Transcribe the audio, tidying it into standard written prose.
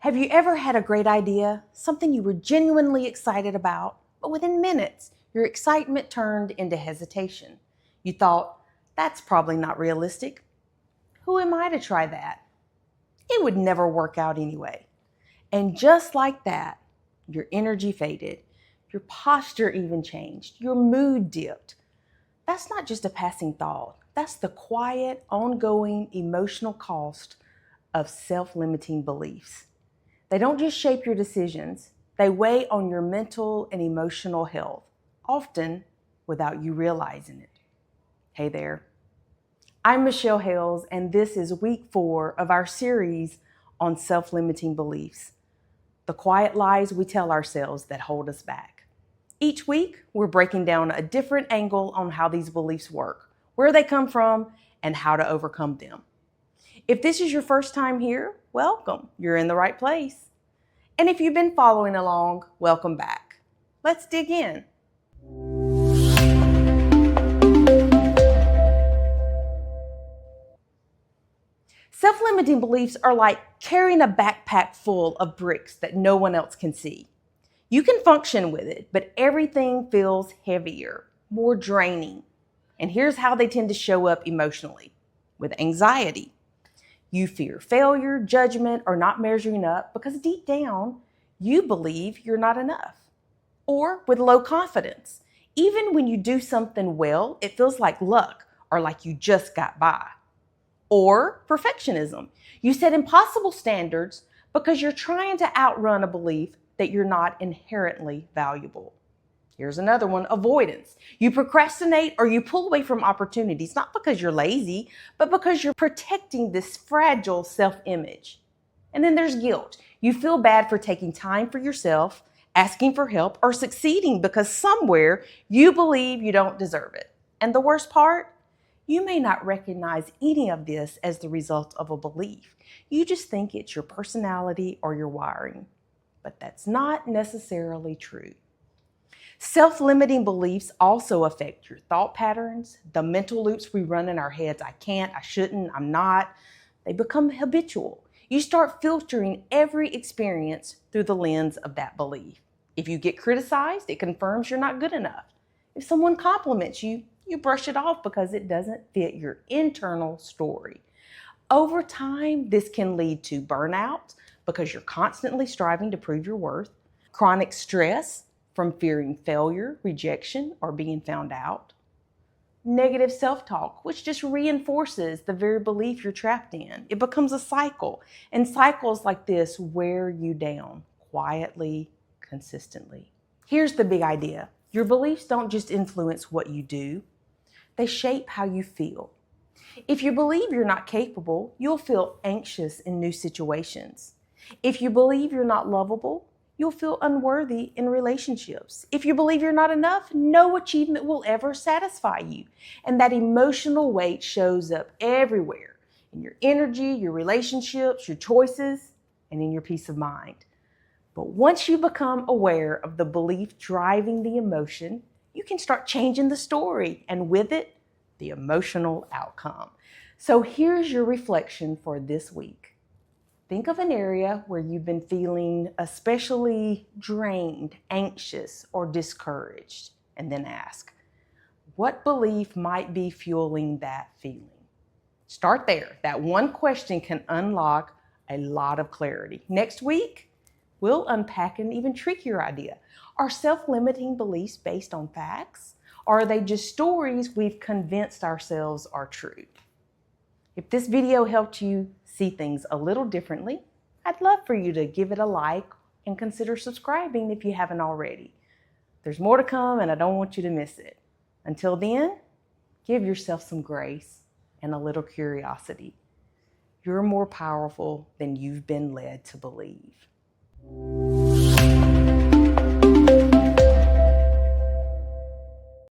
Have you ever had a great idea, something you were genuinely excited about, but within minutes, your excitement turned into hesitation? You thought, that's probably not realistic. Who am I to try that? It would never work out anyway. And just like that, your energy faded, your posture even changed, your mood dipped. That's not just a passing thought. That's the quiet, ongoing emotional cost of self-limiting beliefs. They don't just shape your decisions, they weigh on your mental and emotional health, often without you realizing it. Hey there, I'm Michelle Hales, and this is week 4 of our series on self-limiting beliefs, the quiet lies we tell ourselves that hold us back. Each week, we're breaking down a different angle on how these beliefs work, where they come from, and how to overcome them. If this is your first time here, welcome. You're in the right place. And if you've been following along, welcome back. Let's dig in. Self-limiting beliefs are like carrying a backpack full of bricks that no one else can see. You can function with it, but everything feels heavier, more draining. And here's how they tend to show up emotionally: with anxiety. You fear failure, judgment, or not measuring up because deep down, you believe you're not enough. Or with low confidence. Even when you do something well, it feels like luck or like you just got by. Or perfectionism. You set impossible standards because you're trying to outrun a belief that you're not inherently valuable. Here's another one: avoidance. You procrastinate or you pull away from opportunities, not because you're lazy, but because you're protecting this fragile self-image. And then there's guilt. You feel bad for taking time for yourself, asking for help, or succeeding because somewhere you believe you don't deserve it. And the worst part? You may not recognize any of this as the result of a belief. You just think it's your personality or your wiring. But that's not necessarily true. Self-limiting beliefs also affect your thought patterns, the mental loops we run in our heads. I can't, I shouldn't, I'm not. They become habitual. You start filtering every experience through the lens of that belief. If you get criticized, it confirms you're not good enough. If someone compliments you, you brush it off because it doesn't fit your internal story. Over time, this can lead to burnout because you're constantly striving to prove your worth, chronic stress from fearing failure, rejection, or being found out, negative self-talk, which just reinforces the very belief you're trapped in. It becomes a cycle, and cycles like this wear you down quietly, consistently. Here's the big idea. Your beliefs don't just influence what you do, they shape how you feel. If you believe you're not capable, you'll feel anxious in new situations. If you believe you're not lovable, you'll feel unworthy in relationships. If you believe you're not enough, no achievement will ever satisfy you. And that emotional weight shows up everywhere, in your energy, your relationships, your choices, and in your peace of mind. But once you become aware of the belief driving the emotion, you can start changing the story, and with it, the emotional outcome. So here's your reflection for this week. Think of an area where you've been feeling especially drained, anxious, or discouraged, and then ask, what belief might be fueling that feeling? Start there. That one question can unlock a lot of clarity. Next week, we'll unpack an even trickier idea. Are self-limiting beliefs based on facts? Or are they just stories we've convinced ourselves are true? If this video helped you see things a little differently, I'd love for you to give it a like and consider subscribing if you haven't already. There's more to come, and I don't want you to miss it. Until then, give yourself some grace and a little curiosity. You're more powerful than you've been led to believe.